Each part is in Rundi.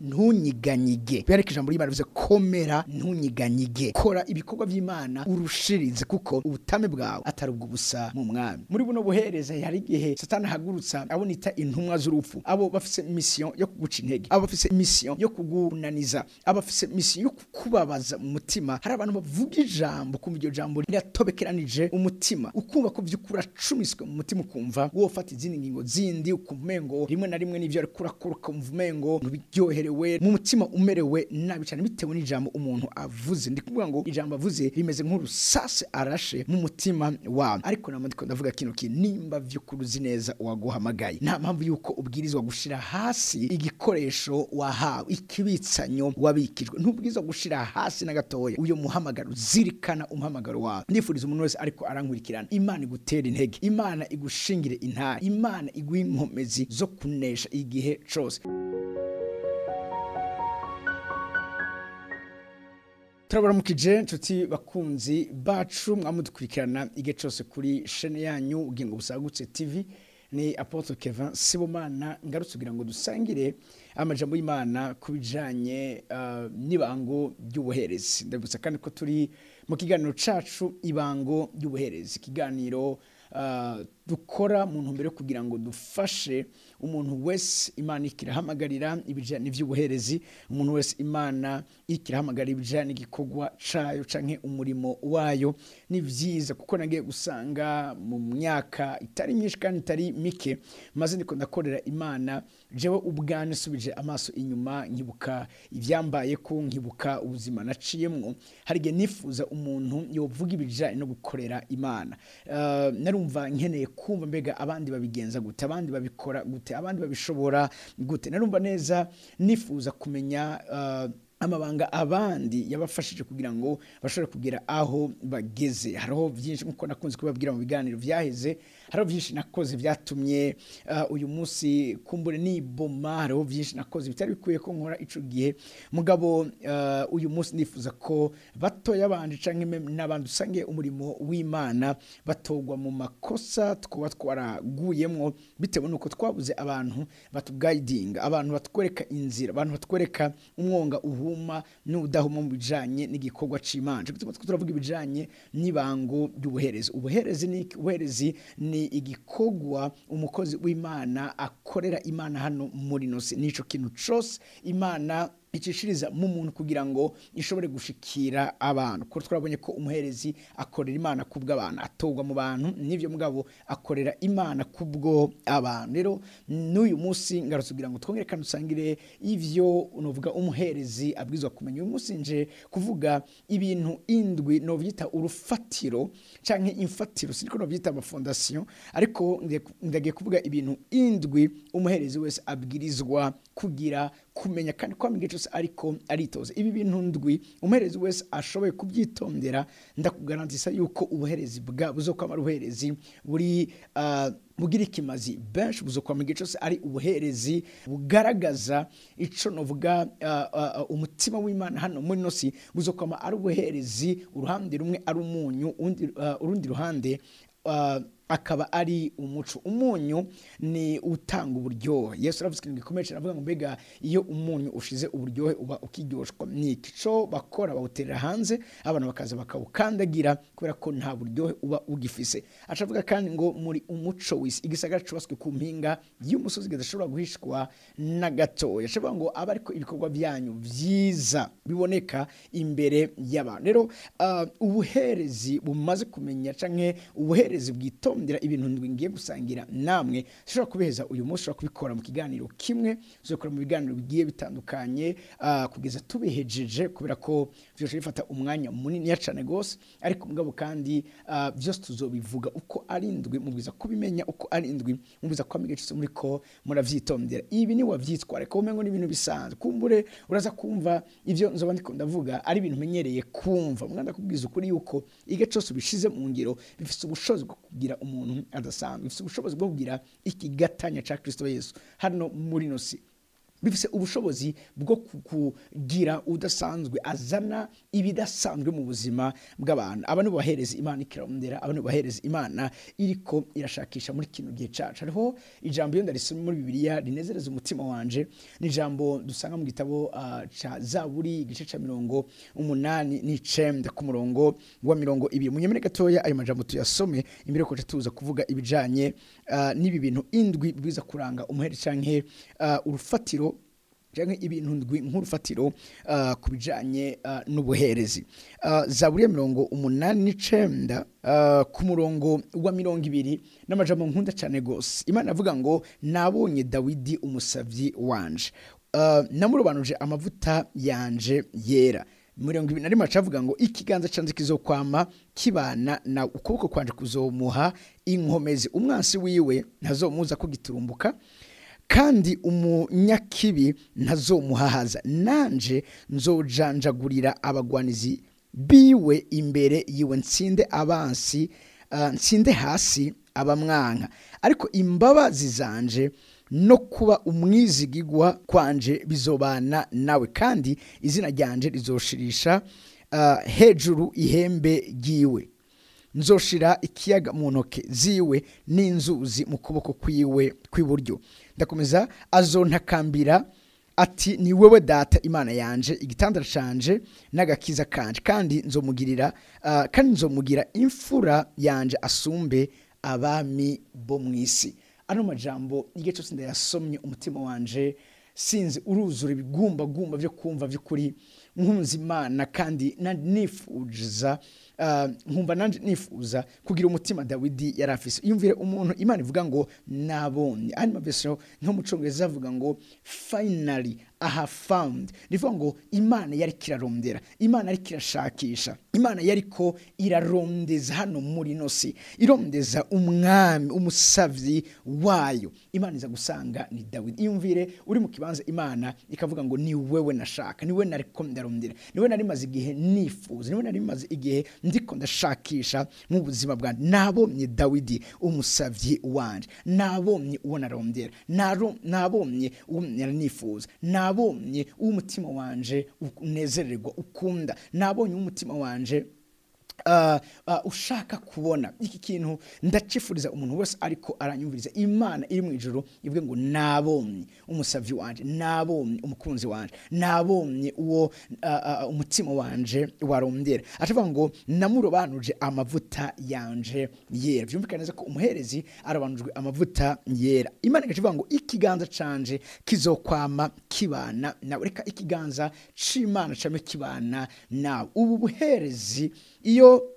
ntunyiganyige. Byareka ijambo ry'Imana bivuze komera ntunyiganyige, kora ibikorwa by'Imana urushirize, kuko ubutame bwawe atari ubwo busa mu mwami. Muri buno buhereza hari igihe Satani ahagurutsa abo nita intumwa z'urupfu, abo bafise mission yo kuguca intege, abo bafise mission yo kugunaniza, abo bafise mission yo kukubabaza mu mutima. Hari abantu bavuga ijambo kumva iryo jambo riratobekeranije umutima, ukumva ko by'ukuri acumiswe mu mutima, ukumva wowe ufata izindi ngingo zindi, ukumva umengo rimwe na rimwe n'ivyo ariko urakora ukumva umengo ntubiryoherewe mu mutima, umerewe nabi cyane bitewe n'ijambo umuntu avuze. Ndi kuvuga ngo ijambo avuze rimeze nk'urusase arashe mu mutima wawe. Ariko namwe ndiko ndavuga kino kintu, nimba vy'ukuri uzi neza uwaguhamagaye, nta mpamvu yuko ubwirizwa gushira hasi igikoresho wahawe, ikibitsanyo wabikijwe. Ntubwirizwa gushira hasi na gatoya uyo muhamagaro. Zirikana umuhamagaro wawe. Ndifuriza umuntu wese ariko arankurikirana, Imana igutera intege, Imana igushingire intare, Imana iguha inkomezi zo kunesha igihe cose. Turabaramukije nshuti bakunzi bacu mwamudukurikirana igihe cose kuri chaîne yanyu Ubugingo Busagutse TV. Ni Apotre Kevin Sibomana ngarutse kugira ngo dusangire amajambo y'Imana kubijanye n'ibango ry'ubuherezi. Ndabutsa kandi ko turi mu kiganiro cacu ibango ry'ubuherezi, kiganiro dukora mu ntumbero kugira ngo dufashe umuntu wese Imana ikirahamagarira ibijanye n'ivy'ubuherezi, umuntu wese Imana ikirahamagarira ibijanye n'igikorwa cayo canke umurimo wayo. Ni vyiza kuko nagiye gusanga mu myaka itari myinshi kandi itari mike maze ndiko ndakorera Imana, jewe ubwane subije amaso inyuma nkibuka ivyambaye ko, nkibuka ubuzima naciyemwo. Hari igihe nifuza umuntu yovuga ibijanye no gukorera Imana. Narumva nkeneye kumva mbega abandi babigenza gute, abandi babikora gute, abandi babishobora gute. Narumva neza nifuza kumenya amabanga abandi yabafashije kugira ngo bashobore kugera aho bageze. Hariho byinshi nkuko nakunze kubabwira mu biganiro vyaheze, hariho byinshi nakoze vyatumye uyu munsi kumbure niboma. Hariho byinshi nakoze bitari bikwiye ko nkora ico gihe, mugabo uyu munsi nifuza ko batoya bandi canke n'abandi usangiye umurimo w'Imana batogwa mu makosa twaba twaraguyemwo bitewe nuko twabuze abantu batuguidinga, abantu batwereka inzira, abantu batwereka umwonga n'udahuma mu bijanye n'igikorwa c'Imana. Turavuga ibijanye n'ibango ry'ubuherezi. Ubuherezi ni igikorwa umukozi w'Imana akorera Imana hano muri nose. Nico kintu cose Imana icishiriza mu muntu kugira ngo ishobore gushikira abantu. Kuko twabonye ko umuherezi akorera Imana kubwo abantu, atogwa mu bantu, nivyo mugabo akorera Imana kubwo abantu. Rero n'uyu munsi ngarutse kugira ngo twongere kandi usangire ivyo novuga umuherezi abwizwa kumenya. Uyu munsi nje kuvuga ibintu indwi novyita urufatiro canke imfatiro, siniko novyita ama fondation, ariko ndagiye kuvuga ibintu indwi umuherezi wese abwirizwa kugira kumenya kandi kwamenye cyose ariko aritoza. Ibi bintu ndwi umuherezi wese ashoboye kubyitondera, ndakugarantisa yuko ubuherezi bwa buzokwama ubuherezi buri bugira ikimazi benshi, buzokwama igihe cyose ari ubuherezi bugaragaza ico novuga umutima w'Imana hano muri nosi. Buzokwama ari ubuherezi uruhande rumwe ari umunyu, urundi ruhande akaba ari umuco. Umunyu ni utanga uburyohe. Yesu aravuze ikintu gikomeye cyane, avuga ngo mbega iyo umunyu ushize uburyohe uba ukiryoshwa n'iki? Co bakora bawuterera hanze, abantu bakaza bakawukandagira kubera ko nta buryohe uba ugifise. Acavuga kandi ngo muri umuco w'isi, igisagara cyubatswe ku mpinga y'umusozi kidashobora guhishwa na gatoya. Acavuga ngo aba ariko ibikorwa byanyu vyiza biboneka imbere y'abantu. Rero ubuherezi bumaze kumenya canke ubuherezi bwitondera ibintu ndwi ngiye gusangira namwe, ushobora kubiheza uyu munsi, ushobora kubikora mu kiganiro kimwe, uzokora mu biganiro bigiye bitandukanye kugeza tubihejeje, kubera ko vyose bifata umwanya munini cyane gose. Ariko mugabo kandi byose tuzobivuga uko ari ndwi, mubwiza kubimenya uko ari ndwi, mubwiza kwamiga cyose muri ko muravyitondera. Ibi ni wavyitware ko umengo n'ibintu bisanzwe, kumbure uraza kumva ivyo nzoba ndiko ndavuga ari ibintu menyereye kumva. Mwanda kubwiza ukuri yuko igihe cyose ubishize mu ngiro bifite ubushobozi bwo kugira umuntu adasanzwe, bifite ubushobozi bwo kugira ikigatanya ca Kristo Yesu hano muri nosi. bifise ubushobozi bwo kugira udasanzwe, azana ibidasanzwe mu buzima bw'abantu. Aba nibo bahereza Imana ikirondera, aba nibo bahereza Imana iriko irashakisha muri kino gihe cacu. Hariho ijambo iyo ndarisoma muri Bibiliya rinezereza umutima wanje, ni ijambo dusanga mu gitabo ca Zaburi igice ca 89 ku murongo wa 20. Munyemere gatoya ayo majambo tuyasome imbere ko tuza kuvuga ibijanye n'ibi bintu indwi bwiza kuranga umuheri canke urufatiro canke ibintu ndwi nk'urufatiro ku bijanye n'ubuherezi. Zaburi ya 89 ku murongo wa 20 n'amajambo nkunda cyane gose. Imana avuga ngo nabonye Dawidi umusavyi wanje, namurobanuje amavuta yanje yera. 20 acavuga ngo ikiganza cyanze kizokwama kibana na ukuboko kwanje kuzomuha inkomezi, umwansi wiwe ntazomuza ko giturumbuka, kandi umunyakibi ntazomuhahaza. Nanje nzojanjagurira abagwanizi biwe imbere yiwe, nsinde abansi, nsinde hasi abamwanka. Ariko imbabazi zanje no kuba umwizigigwa kwanje bizobana nawe, kandi izina ryanje rizoshirisha hejuru ihembe giwe. Nzoshira ikiyaga mu ntoke ziwe n'inzuzi mu kuboko kwiwe kw'iburyo. Ndakomeza, azontakambira ati ni wewe data Imana yanje, igitandara canje n'agakiza kanje, kandi nzomugira imfura yanje asumbe abami bo mw'isi. Ano majambo igihe cyose ndayasomye umutima wanje sinzi uruzura ibigumba byo kumva by'ukuri nkunze Imana, kandi nifuza nkumva nanje nifuza kugira umutima Dawidi yarafise. Yumvire umuntu Imana ivuga ngo nabonye, ani mabeso nko mu Congereza avuga ngo finally I have found. Nivuga ngo Imana yari kirarondera, Imana yari kirashakisha, Imana yariko irarondeza hano muri nosi, irondeza umwami, umusavyi wayo. Imana iza gusanga ni Dawidi. Yumvire uri mu kibanza Imana ikavuga ngo ni wewe nashaka, ni wewe nariko ndarondera, ni wewe nari maze igihe nifuza, ni wewe nari maze igihe ndiko ndashakisha mu buzima bwanjye. Nabonye Dawidi umusavyi wanje, nabonye uwo narondera, nabonye uwo nifuza, nabonye umutima wanje unezererwa ukunda, nabonye umutima wanje ushaka kubona. Iki kintu ndacifuriza umuntu wese ariko aranyumviriza. Imana iri mu ijuru ivuga ngo nabonye umusavyi wanje, nabonye umukunzi wanje, nabonye uwo umutima wanje warondera. Atavuga ngo namurobanuje amavuta yanje yera. Byumvikana neza ko umuherezi arabanujwe amavuta yera. Imana ikavuga ngo ikiganza canje kizokwama kibana nawe. Reka ikiganza c'Imana came kibana nawe. Ubu buherezi iyo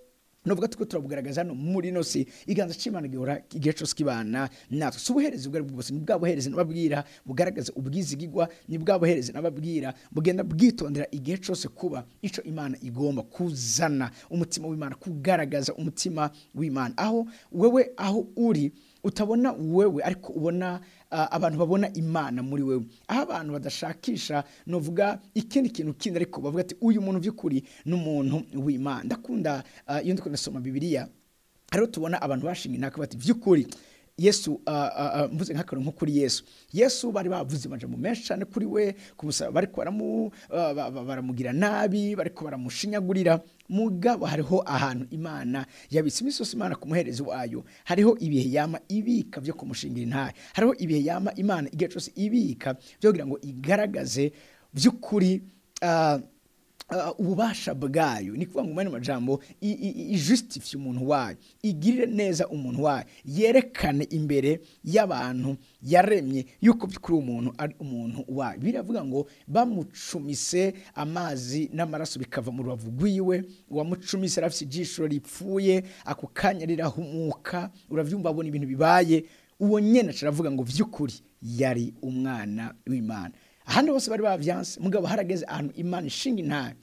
novuga tuko turabugaragaza no muri nosi, iganza c'Imana gihora igihe cyose kibana natwe. Subuherezi bwari bwose, ni bwa buherezi nababwira bugaragaza ubwizigigwa, ni bwa buherezi nababwira bugenda bwitondera igihe cyose kuba ico Imana igomba kuzana, umutima w'Imana, kugaragaza umutima w'Imana. Aho wewe aho uri utabona wewe, ariko ubona abantu babona Imana muri wewe. Aho abantu badashakisha novuga ikindi kintu kindi, ariko bavuga ati uyu muntu by'ukuri n'umuntu w'Imana. Ndakunda iyo ndiko ndasoma Bibiliya, hariho tubona abantu bashinga intaka bati by'ukuri Yesu, mvuze nk'akantu nko kuri Yesu bari bavuze amajambo menshi cyane kuri we, kumusaba bariko baramugira nabi, bariko baramushinyagurira. Mugabo hariho ahantu Imana yabitse imisosi Imana ku muherezi wayo, hariho ibihe yama ibika byo kumushingira intahe, hariho ibihe yama Imana igihe cyose ibika byo kugira ngo igaragaze by'ukuri ububasha bwayo. Ni kuvuga ngo umwana majambo justify umuntu wayo, igirire neza umuntu wayo, yerekane imbere y'abantu yaremye yuko by'ukuri umuntu ari umuntu wayo. Biravuga ngo bamucumise amazi n'amaraso bikava mu rubavu rwiwe, wamucumise arafise ijisho ripfuye, ako kanya rirahumuka, uravyumva abona ibintu bibaye. Uwo nyene caravuga ngo vy'ukuri yari umwana w'Imana. Ahandi bose bari bavyanse, mugabo harageze ahantu Imana ishinga intahe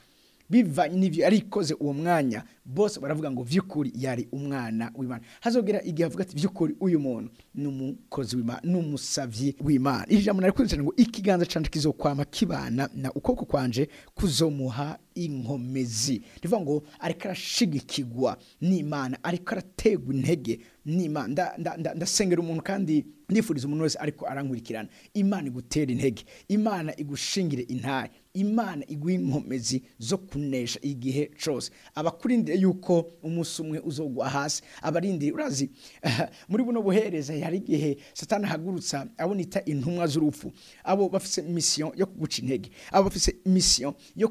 bivanye n'ivyo arikoze uwo mwanya, bose baravuga ngo vy'ukuri yari umwana w'Imana. Hazogera igihe avuga ati vy'ukuri uyu muntu n'umukozi w'Imana, n'umusavyi w'Imana. Iri jambo narikunze ngo ikiganza canje kizokwama kibana na ukuboko kwanje kuzomuha inkomezi rivuga ngo ariko arashigikirwa n'Imana ariko arategwa intege n'Imana ndasengera umuntu kandi nifuriza umuntu wese ariko arankurikirana Imana igutera intege Imana igushingire intare Imana iguha inkomezi zo kunesha igihe cyose abakurindire yuko umunsi umwe uzogwa hasi abarindire urazi muri buno buhereza hari igihe Satani ahagurutsa abonita intumwa z'urupfu abo bafise mission yo kuguca intege abo bafise mission yo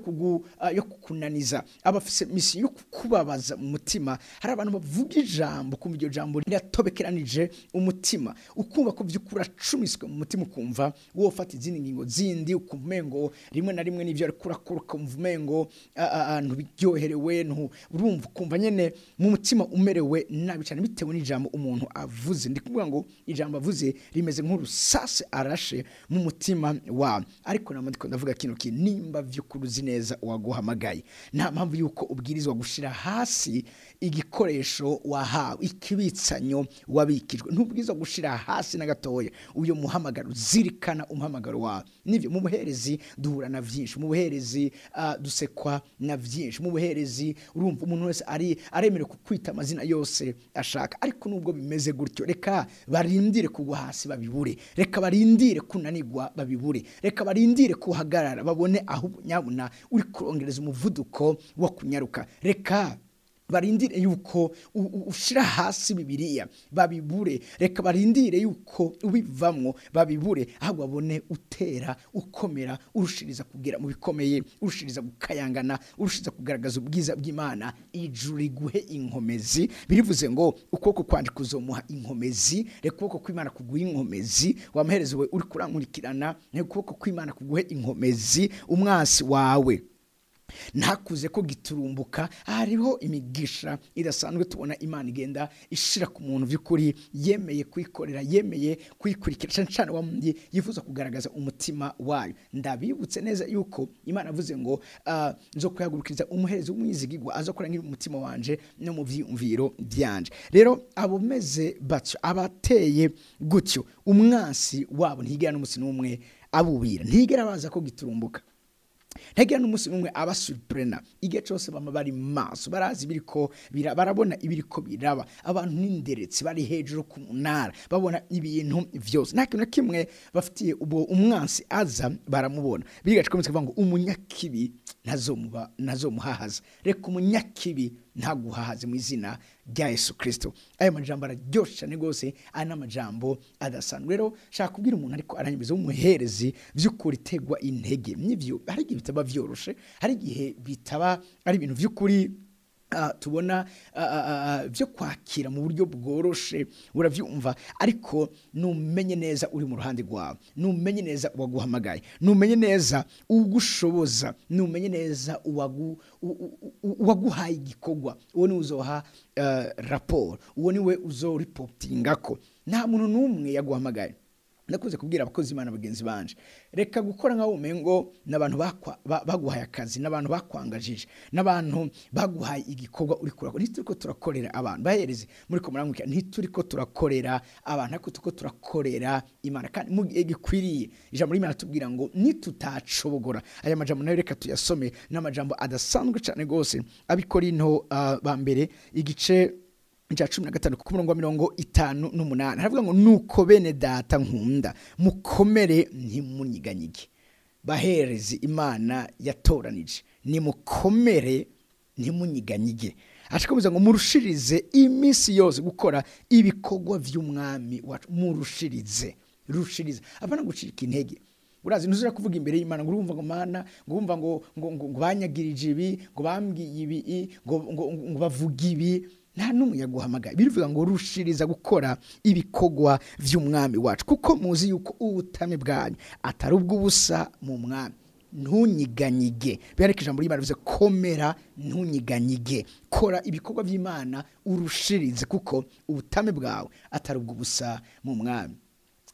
kukunaniza abo bafise mission yo kukubabaza mu mutima hari abantu bavuga ijambo kumva iryo jambo riratobekeranije umutima ukumva ko vyukura cumiswe mu mutima ukumva wo ufata izindi ngingo zindi ukumvengo rimwe na rimwe n'ivyo ari kurakora ukumvengo ntubiryoherewe urumva ukumva nyene mu mutima umerewe nabi cyane bitewe n'ijambo umuntu avuze ndikuvuga ngo ijambo avuze rimeze nk'urusase arashe mu mutima wa ariko namandiko ndavuga kino nimba vyukuruzi neza waguhamagaye nta mpamvu yuko ubwirizwa gushira hasi igikoresho wahawe ikibitsanyo wabikijwe ntubwirizwa gushira hasi na gatoya uyo muhamagaro zirikana umuhamagaro wawe nivyo mu buherezi duhura na vyinshi mu buherezi dusekwa na vyinshi mu buherezi urumva umuntu wese aremere kukwita amazina yose ashaka ariko nubwo bimeze gutyo reka barindire kugwa hasi babibure reka barindire kunanirwa babibure reka barindire kuhagarara babone aho nyabuna uri kurongereza umuvuduko wo kunyaruka reka barindire yuko ushira hasi Bibiliya babibure reka barindire yuko ubivamwo babibure ahubwo babone utera ukomera urushiriza kugera mu bikomeye urushiriza gukayangana urushiriza kugaragaza ubwiza bw'Imana ijuru riguhe inkomezi birivuze ngo ukoko kwanje kuzomuha inkomezi reka ukoko kw'Imana kuguha inkomezi wamaherezo we uri kurankurikirana reka ukoko kw'Imana kuguhe inkomezi umwasi wawe ntakuze ko giturumbuka hariho imigisha idasanzwe tubona Imana igenda ishira ku muntu vy'ukuri yemeye kwikorera yemeye kwikurikira cyane wamye yifuza kugaragaza umutima wayo ndabibutse neza yuko Imana avuze ngo nzo kuyagurukiriza umuherezi w'umwizigirwa azokora ngira umutima wanje no mu vyumviro byanje rero abo meze batyo abateye gutyo umwansi wabo ntigera n'umusi n'umwe abubira ntigera baza ko giturumbuka ntegera n'umunsi umwe aba surprena igihe cyose bama bari maso barazi biriko barabona ibiriko biraba abantu n'inderetsi bari hejuru ku munara babona ibintu vyose nta kintu kimwe bafitiye ubo umwansi aza baramubona bigace kometse kuvuga ngo umunyakibi nazomuhahaza reka umunyakibi ntaguhahaze mu izina rya Yesu Kristo ayo majambo araryoshe cyane gose ana majambo adasanzwe rero shaka kubwira umuntu ariko aranyemeza umuherezi vy'ukuri tegwa intege nivyo hari igihe bitaba vyoroshe hari igihe bitaba ari ibintu vy'ukuri tubona byo kwakira mu buryo bworoshe uravyumva ariko numenye neza uri mu ruhande rwawe numenye neza waguhamagaye numenye neza ugushoboza numenye neza waguhaye igikogwa uwo ni uzoha rapport uwo ni we uzoriportingako nta muntu numwe yaguhamagaye ndakuze kubwira abakozi Imana bagenzi banje reka gukora nka umengo nabantu baguhaye akazi nabantu bakwangajije nabantu baguhaye igikorwa uri kurakora ntituriko turakorera abantu bahereze muri ko muramwika ntituriko turakorera abantu ariko tuko turakorera Imana kandi mu gikwiriye ijambo y'Imana tubwira ngo nitutacobogora aya majambo nayo reka tuyasome n'amajambo adasanzwe cyane gose abikorinto ba mbere igice Nja 15 ku murongo wa 58 haravuga ngo nuko bene data nkunda mukomere ntimunyiganyige baherezi Imana yatoranije ni mukomere ntimunyiganyige ashikabuza ngo murushirize imisi yose gukora ibikogwa vy'umwami wacu murushirize abana gucika intege urazi ntuzira kuvuga imbere y'Imana ngo urumva ngo Mana ngo umva ngo banyagirije ibi ngo bambwiye ibi ngo bavuga ibi nta numwe yaguhamagaye birivuga ngo rushiriza gukora ibikogwa vy'umwami wacu kuko muzi yuko ubutame bwanyu atari ubw'ubusa mu mwami ntunyiganyige byareka ijambo ry'Imana bivuze komera ntunyiganyige kora ibikogwa vy'Imana urushirize kuko ubutame bwawe atari ubw'ubusa mu mwami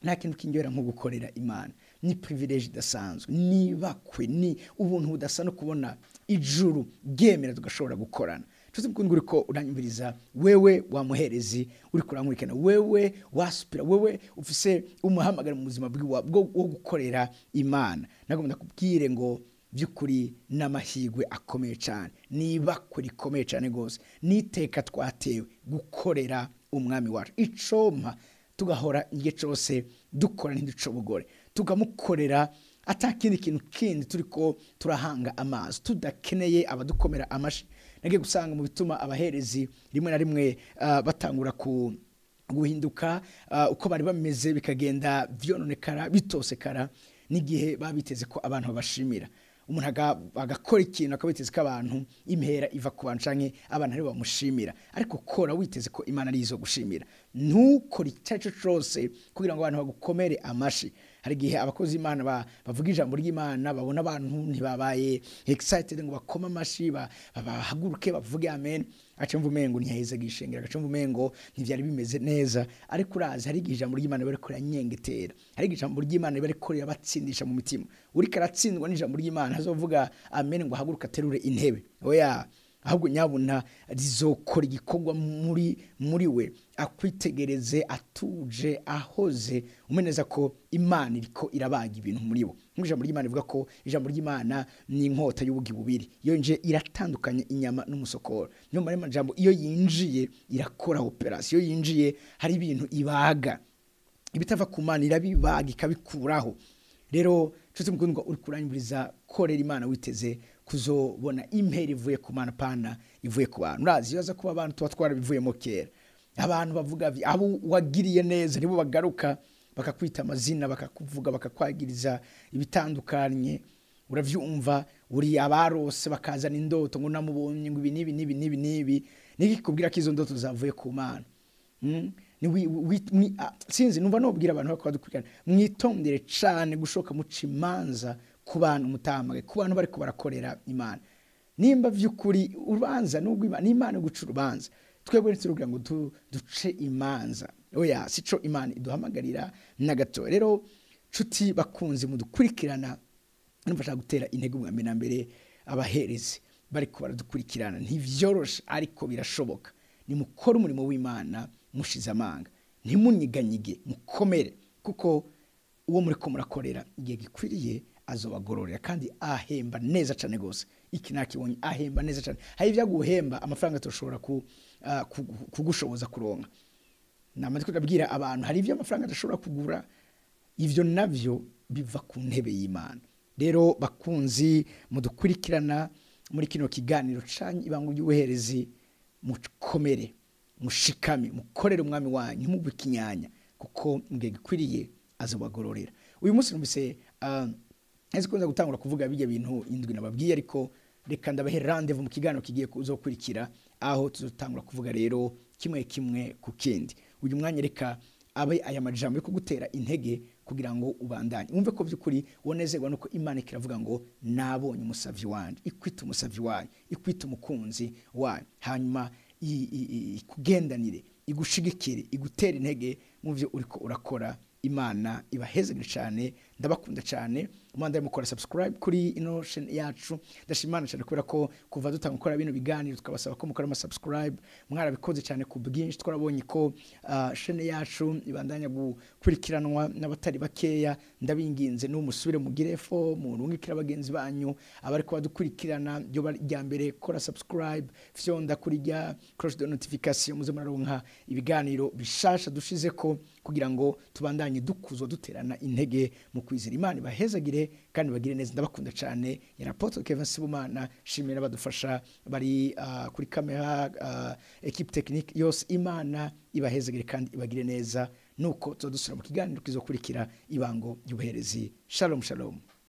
nta kintu kingera nko gukorera Imana ni privilege idasanzwe nibakwe ni ubuntu budasa no kubona ijuru ryemera tugashobora gukorana tuzimukundwa uriko uranyumviriza wewe wa muherezi uri kurankurikana wewe wasupira wewe ufise umuhamagara mu buzima bwo gukorera Imana nagomba kubwire ngo by'ukuri n'amahirwe akomeye cyane, niba rikomeye cyane rwose, niteka twatewe gukorera umwami wacu. Icompa tugahora igihe cyose dukora ntiducobogore, tukamukorera atakindi kintu kindi turiko turahanga amaso, tudakeneye abadukomera amashi. Nagiye gusanga mu bituma abaherezi rimwe na rimwe batangura guhinduka uko bari bameze, bikagenda vyononekara bitosekara, n'igihe babiteze ko abantu babashimira. Umuntu agakora ikintu akabiteze ko abantu impera iva ku bantu canke abantu ari bamushimira, ariko kora witeze ko Imana ari izo gushimira. Ntukore icyo cyose kugira ngo abantu bagukomere amashi. Hari igihe abakozi Imana bavuga ijambo ry'Imana, babona abantu ntibabaye excited ngo bakoma amashi, bahaguruke bavuge amen, acamva umengo ntiyaheze gishengera, acamva umengo ntivyari bimeze neza. Ariko urazi hari ijambo ry'Imana bari kora nyengetera, hari ijambo ry'Imana bari kora batsindisha mu mitima. Uri karatsindwa n'ijambo ry'Imana hazovuga amen ngo haguruka terure intebe, oya, ahubwo nyabuna rizokora igikorwa muri we, akwitegereze atuje ahoze, umeneza ko Imana iriko irabaga ibintu muri bo. Ijambo ry'Imana rivuga ko ijambo ry'Imana ni inkota y'ubugi bubiri, iyo nje iratandukanye inyama n'umusokoro. Niyo marema jambo iyo yinjiye irakora operation, iyo yinjiye hari ibintu ibaga, ibitava ku Mana irabibaga ikabikuraho. Rero cyose mukundwa uri kuranyuriza korera Imana witeze kuzobona impera ivuye ku Mana pana ivuye ku bantu. Urazi yoza kuba abantu tuba twarabivuyemo kera, abantu bavuga abo wagiriye neza nibo bagaruka bakakwita amazina, bakakuvuga, bakakwagiriza ibitandukanye. Uravyumva, uri abarose bakazana indoto ngo namubonye ngo ibi nibi nikikubwira ko izo ndoto zavuye ku Mana. Sinzi numva nobwira abantu bako badukurikirana, mwitondere cyane gushoka muca imanza ku bantu mutamage, ku bantu bariko barakorera Imana. Nimba vy'ukuri urubanza nubwo Imana guca urubanza, twebwe niturugira ngo duce imanza, oya sico Imana iduhamagarira na gato. Rero cuti bakunzi mudukurikirana, nufasha gutera intege umwambe na mbere abaherezi bariko baradukurikirana, ntivyoroshe ariko birashoboka. Nimukora umurimo w'Imana mushize amanga, ntimunyiganyige, mukomere, kuko uwo muriko murakorera igihe gikwiriye azobagororera kandi ahemba neza cyane gose. Iki nakibonye ahemba neza cyane, hari ivya guhemba amafaranga toshobora kugushoboza kuronka. Namatwe kabwira abantu hari ivyo amafaranga adashobora kugura, ivyo navyo biva ku ntebe y'Imana. Rero bakunzi mudukurikirana muri kino kiganiro canye ibango ry'ubuherezi, mukomere, mushikame, mukorere umwami wanyu, ntimugwe ikinyanya, kuko ngiye gikwiriye azobagororera. Uyu munsi numvise kunza gutangura kuvuga bijya bintu indwi nababwiye, ariko reka ndabahe rendezvous mu kiganiro kigiye kuzokurikira, aho tuzotangura kuvuga rero kimwe kimwe ku kindi. Uyu mwanya reka abe aya majambo yo kugutera intege kugira ngo ubandanye umve ko by'ukuri wonezerwa nuko Imana ikiravuga ngo nabonye umusavyi wanje, ikwita umusavyi wanyu, ikwita umukunzi wanyu, hanyuma ikugendanire, igushigikire, igutera intege mu byo uriko urakora. Imana ibahezegere cyane, ndabakunda cyane. Umwanda mukora subscribe kuri ino channel yacu, ndashimana cyane kubera ko kuva dutanga gukora bino biganiro tukabasaba ko mukora ama subscribe, mwarabikoze cyane ku bwinshi. Twarabonye ko channel yacu ibandanya gukurikiranwa n'abatari bakeya, ndabinginze n'umusubire mugire fo muntu ngikira bagenzi banyu abariko badukurikirana byo bajya mbere, kora subscribe, fyonda kuri ya cloche de notification, muze muraronka ibiganiro bishasha dushize ko, kugira ngo tubandanye dukuzwa duterana intege mu kwizera. Imana ibahezagire kandi bagire neza, ndabakunda cyane. Ya Apotre Kevin Sibomana, shimira badufasha bari kuri kamera, equipe technique yose. Imana ibahezagire kandi ibagire neza, nuko tuzodusura mu kiganiro kizokurikira ibango y'ubuherezi. Shalom shalom.